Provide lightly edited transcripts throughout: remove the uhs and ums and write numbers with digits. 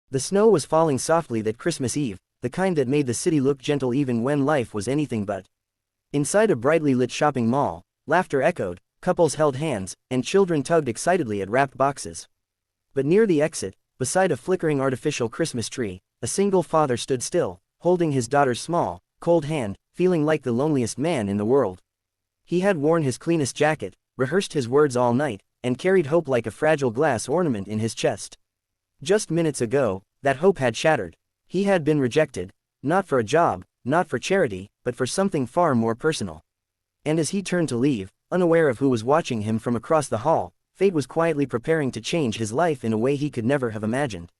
The snow was falling softly that Christmas Eve, the kind that made the city look gentle even when life was anything but. Inside a brightly lit shopping mall, laughter echoed, couples held hands, and children tugged excitedly at wrapped boxes. But near the exit, beside a flickering artificial Christmas tree, a single father stood still, holding his daughter's small, cold hand, feeling like the loneliest man in the world. He had worn his cleanest jacket, rehearsed his words all night, and carried hope like a fragile glass ornament in his chest. Just minutes ago, that hope had shattered. He had been rejected, not for a job, not for charity, but for something far more personal. And as he turned to leave, unaware of who was watching him from across the hall, fate was quietly preparing to change his life in a way he could never have imagined.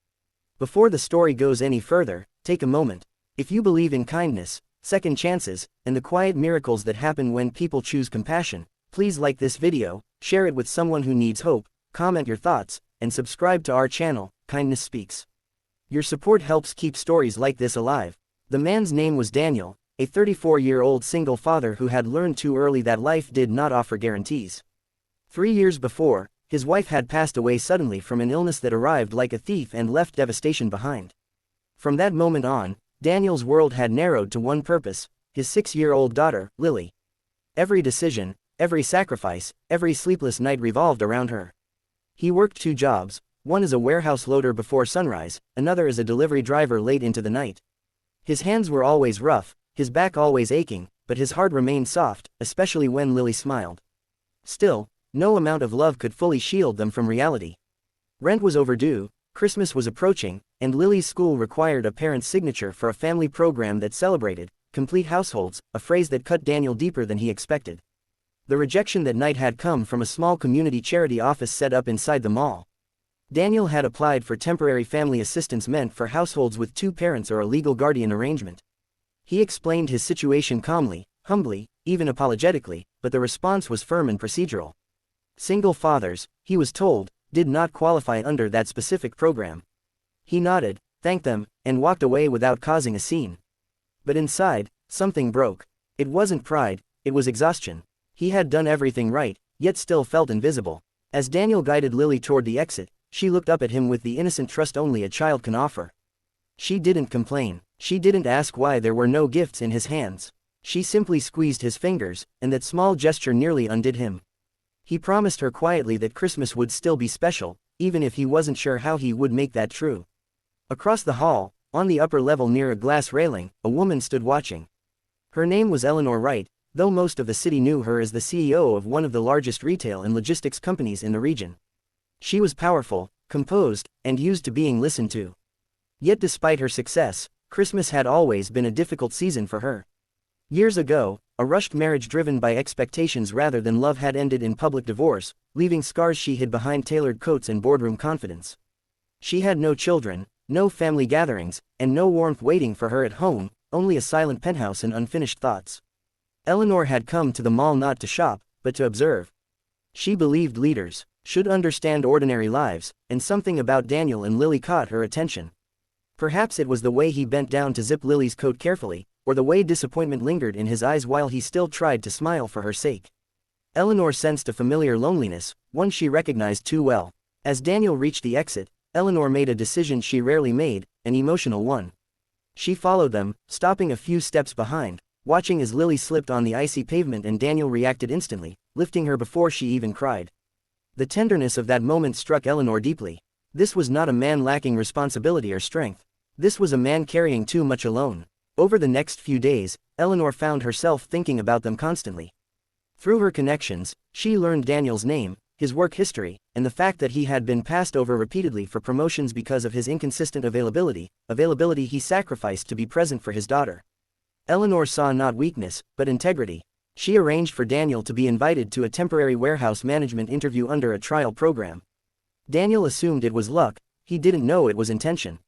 Before the story goes any further, take a moment. If you believe in kindness, second chances, and the quiet miracles that happen when people choose compassion, please like this video, share it with someone who needs hope, comment your thoughts, and subscribe to our channel, Kindness Speaks. Your support helps keep stories like this alive. The man's name was Daniel, a 34-year-old single father who had learned too early that life did not offer guarantees. 3 years before, his wife had passed away suddenly from an illness that arrived like a thief and left devastation behind. From that moment on, Daniel's world had narrowed to one purpose: his 6-year-old daughter, Lily. Every decision, every sacrifice, every sleepless night revolved around her. He worked 2 jobs, one as a warehouse loader before sunrise, another as a delivery driver late into the night. His hands were always rough, his back always aching, but his heart remained soft, especially when Lily smiled. Still, no amount of love could fully shield them from reality. Rent was overdue, Christmas was approaching, and Lily's school required a parent's signature for a family program that celebrated complete households, a phrase that cut Daniel deeper than he expected. The rejection that night had come from a small community charity office set up inside the mall. Daniel had applied for temporary family assistance meant for households with 2 parents or a legal guardian arrangement. He explained his situation calmly, humbly, even apologetically, but the response was firm and procedural. Single fathers, he was told, did not qualify under that specific program. He nodded, thanked them, and walked away without causing a scene. But inside, something broke. It wasn't pride, it was exhaustion. He had done everything right, yet still felt invisible. As Daniel guided Lily toward the exit, she looked up at him with the innocent trust only a child can offer. She didn't complain. She didn't ask why there were no gifts in his hands. She simply squeezed his fingers, and that small gesture nearly undid him. He promised her quietly that Christmas would still be special, even if he wasn't sure how he would make that true. Across the hall, on the upper level near a glass railing, a woman stood watching. Her name was Eleanor Wright, though most of the city knew her as the CEO of one of the largest retail and logistics companies in the region. She was powerful, composed, and used to being listened to. Yet despite her success, Christmas had always been a difficult season for her. Years ago, a rushed marriage driven by expectations rather than love had ended in public divorce, leaving scars she hid behind tailored coats and boardroom confidence. She had no children, no family gatherings, and no warmth waiting for her at home, only a silent penthouse and unfinished thoughts. Eleanor had come to the mall not to shop, but to observe. She believed leaders should understand ordinary lives, and something about Daniel and Lily caught her attention. Perhaps it was the way he bent down to zip Lily's coat carefully, or the way disappointment lingered in his eyes while he still tried to smile for her sake. Eleanor sensed a familiar loneliness, one she recognized too well. As Daniel reached the exit, Eleanor made a decision she rarely made, an emotional one. She followed them, stopping a few steps behind, watching as Lily slipped on the icy pavement and Daniel reacted instantly, lifting her before she even cried. The tenderness of that moment struck Eleanor deeply. This was not a man lacking responsibility or strength. This was a man carrying too much alone. Over the next few days, Eleanor found herself thinking about them constantly. Through her connections, she learned Daniel's name, his work history, and the fact that he had been passed over repeatedly for promotions because of his inconsistent availability he sacrificed to be present for his daughter. Eleanor saw not weakness, but integrity. She arranged for Daniel to be invited to a temporary warehouse management interview under a trial program. Daniel assumed it was luck, he didn't know it was intention.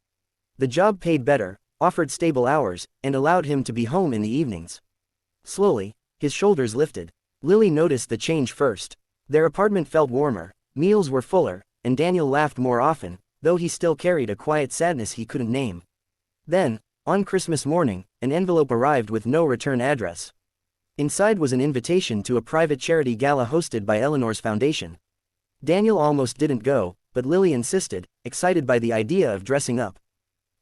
The job paid better, offered stable hours, and allowed him to be home in the evenings. Slowly, his shoulders lifted. Lily noticed the change first. Their apartment felt warmer, meals were fuller, and Daniel laughed more often, though he still carried a quiet sadness he couldn't name. Then, on Christmas morning, an envelope arrived with no return address. Inside was an invitation to a private charity gala hosted by Eleanor's foundation. Daniel almost didn't go, but Lily insisted, excited by the idea of dressing up.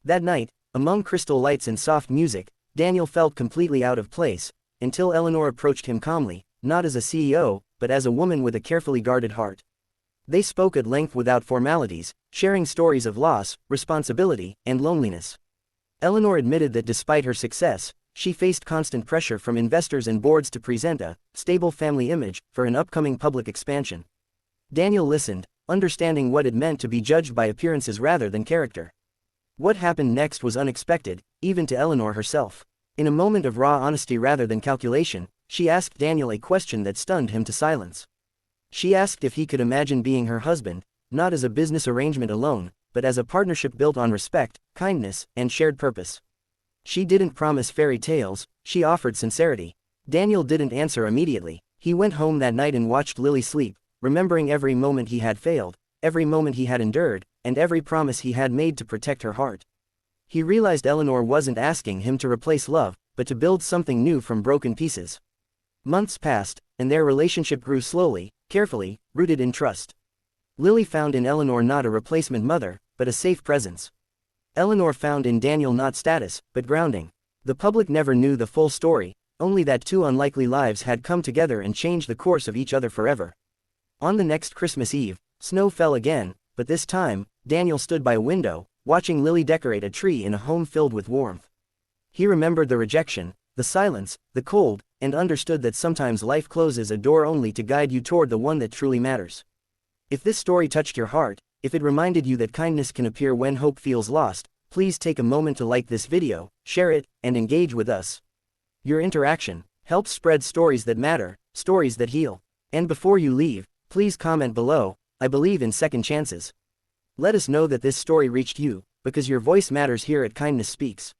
That night, among crystal lights and soft music, Daniel felt completely out of place, until Eleanor approached him calmly, not as a CEO, but as a woman with a carefully guarded heart. They spoke at length without formalities, sharing stories of loss, responsibility, and loneliness. Eleanor admitted that despite her success, she faced constant pressure from investors and boards to present a stable family image for an upcoming public expansion. Daniel listened, understanding what it meant to be judged by appearances rather than character. What happened next was unexpected, even to Eleanor herself. In a moment of raw honesty rather than calculation, she asked Daniel a question that stunned him to silence. She asked if he could imagine being her husband, not as a business arrangement alone, but as a partnership built on respect, kindness, and shared purpose. She didn't promise fairy tales, she offered sincerity. Daniel didn't answer immediately. He went home that night and watched Lily sleep, remembering every moment he had failed, every moment he had endured, and every promise he had made to protect her heart. He realized Eleanor wasn't asking him to replace love, but to build something new from broken pieces. Months passed, and their relationship grew slowly, carefully, rooted in trust. Lily found in Eleanor not a replacement mother, but a safe presence. Eleanor found in Daniel not status, but grounding. The public never knew the full story, only that two unlikely lives had come together and changed the course of each other forever. On the next Christmas Eve, snow fell again, but this time, Daniel stood by a window, watching Lily decorate a tree in a home filled with warmth. He remembered the rejection, the silence, the cold, and understood that sometimes life closes a door only to guide you toward the one that truly matters. If this story touched your heart, if it reminded you that kindness can appear when hope feels lost, please take a moment to like this video, share it, and engage with us. Your interaction helps spread stories that matter, stories that heal. And before you leave, please comment below, "I believe in second chances." Let us know that this story reached you, because your voice matters here at Kindness Speaks.